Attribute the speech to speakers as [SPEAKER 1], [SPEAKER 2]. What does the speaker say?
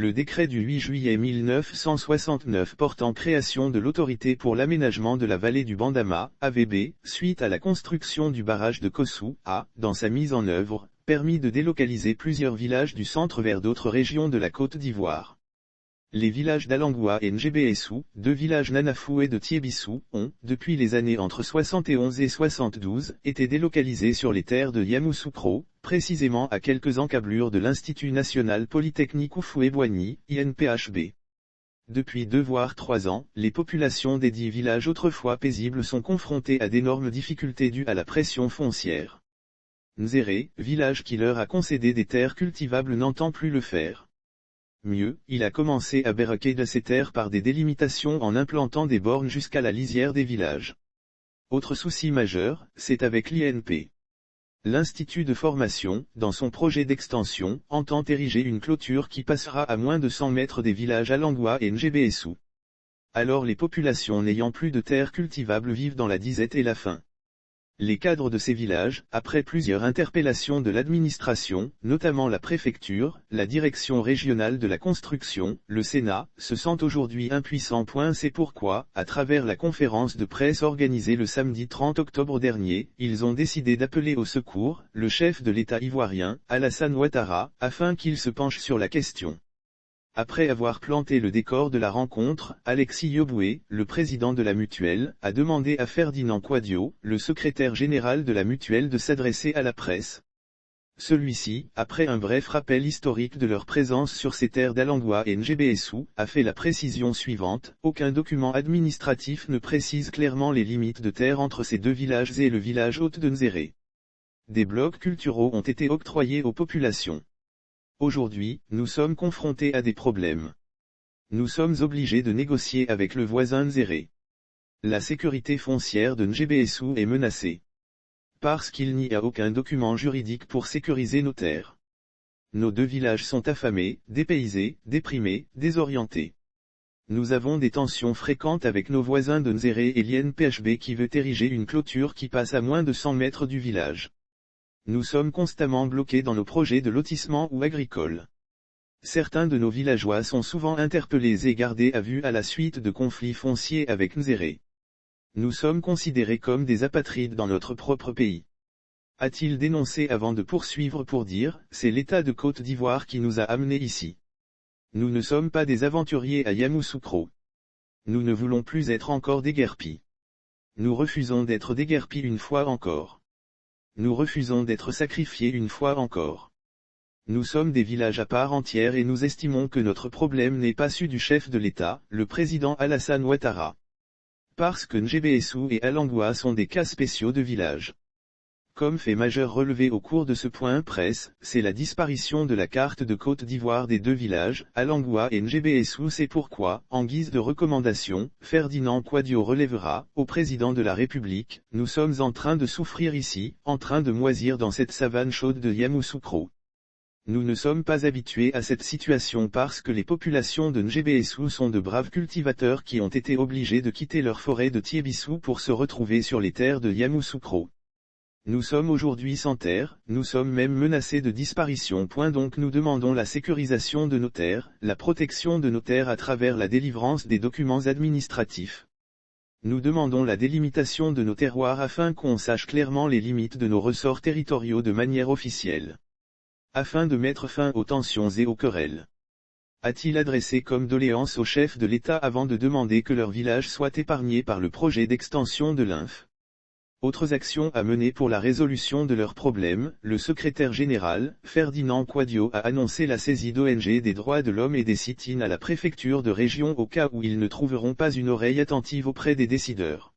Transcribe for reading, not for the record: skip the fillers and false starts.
[SPEAKER 1] Le décret du 8 juillet 1969 portant création de l'Autorité pour l'aménagement de la vallée du Bandama, AVB, suite à la construction du barrage de Kossou, a, dans sa mise en œuvre, permis de délocaliser plusieurs villages du centre vers d'autres régions de la Côte d'Ivoire. Les villages d'Alangoua et Njébéessou, deux villages Nanafou et de Tiébissou, ont, depuis les années entre 71 et 72, été délocalisés sur les terres de Yamoussoukro, précisément à quelques encablures de l'Institut National Polytechnique Oufoué-Boigny, INPHB. Depuis 2 voire 3 ans, les populations des 10 villages autrefois paisibles sont confrontées à d'énormes difficultés dues à la pression foncière. Nzéré, village qui leur a concédé des terres cultivables, n'entend plus le faire. Mieux, il a commencé à berquer de ces terres par des délimitations en implantant des bornes jusqu'à la lisière des villages. Autre souci majeur, c'est avec l'INP. L'Institut de formation, dans son projet d'extension, entend ériger une clôture qui passera à moins de 100 mètres des villages Alangoua et Njébéessou. Alors les populations n'ayant plus de terres cultivables vivent dans la disette et la faim. Les cadres de ces villages, après plusieurs interpellations de l'administration, notamment la préfecture, la direction régionale de la construction, le Sénat, se sentent aujourd'hui impuissants. C'est pourquoi, à travers la conférence de presse organisée le samedi 30 octobre dernier, ils ont décidé d'appeler au secours le chef de l'État ivoirien, Alassane Ouattara, afin qu'il se penche sur la question. Après avoir planté le décor de la rencontre, Alexis Yoboué, le président de la mutuelle, a demandé à Ferdinand Quadio, le secrétaire général de la mutuelle, de s'adresser à la presse. Celui-ci, après un bref rappel historique de leur présence sur ces terres d'Alangoua et Njébéessou, a fait la précision suivante: aucun document administratif ne précise clairement les limites de terre entre ces deux villages et le village hôte de Nzéré. Des blocs culturaux ont été octroyés aux populations. Aujourd'hui, nous sommes confrontés à des problèmes. Nous sommes obligés de négocier avec le voisin Nzéré. La sécurité foncière de Njébéessou est menacée. Parce qu'il n'y a aucun document juridique pour sécuriser nos terres. Nos deux villages sont affamés, dépaysés, déprimés, désorientés. Nous avons des tensions fréquentes avec nos voisins de Nzéré et l'INPHB qui veut ériger une clôture qui passe à moins de 100 mètres du village. Nous sommes constamment bloqués dans nos projets de lotissement ou agricoles. Certains de nos villageois sont souvent interpellés et gardés à vue à la suite de conflits fonciers avec Nzéré. Nous sommes considérés comme des apatrides dans notre propre pays. A-t-il dénoncé avant de poursuivre pour dire, c'est l'État de Côte d'Ivoire qui nous a amenés ici. Nous ne sommes pas des aventuriers à Yamoussoukro. Nous ne voulons plus être encore déguerpis. Nous refusons d'être déguerpis une fois encore. Nous refusons d'être sacrifiés une fois encore. Nous sommes des villages à part entière et nous estimons que notre problème n'est pas celui du chef de l'État, le président Alassane Ouattara. Parce que Njébéessou et Alangoua sont des cas spéciaux de villages. Comme fait majeur relevé au cours de ce point presse, c'est la disparition de la carte de Côte d'Ivoire des deux villages, Alangoua et Njébéessou. C'est pourquoi, en guise de recommandation, Ferdinand Quadio relèvera, au président de la République, nous sommes en train de souffrir ici, en train de moisir dans cette savane chaude de Yamoussoukro. Nous ne sommes pas habitués à cette situation parce que les populations de Njébéessou sont de braves cultivateurs qui ont été obligés de quitter leur forêt de Tiébissou pour se retrouver sur les terres de Yamoussoukro. Nous sommes aujourd'hui sans terre, nous sommes même menacés de disparition. Donc nous demandons la sécurisation de nos terres, la protection de nos terres à travers la délivrance des documents administratifs. Nous demandons la délimitation de nos terroirs afin qu'on sache clairement les limites de nos ressorts territoriaux de manière officielle. Afin de mettre fin aux tensions et aux querelles. A-t-il adressé comme doléance au chef de l'État avant de demander que leur village soit épargné par le projet d'extension de l'INF. Autres actions à mener pour la résolution de leurs problèmes, le secrétaire général, Ferdinand Quadio, a annoncé la saisie d'ONG des droits de l'homme et des sit-ins à la préfecture de région au cas où ils ne trouveront pas une oreille attentive auprès des décideurs.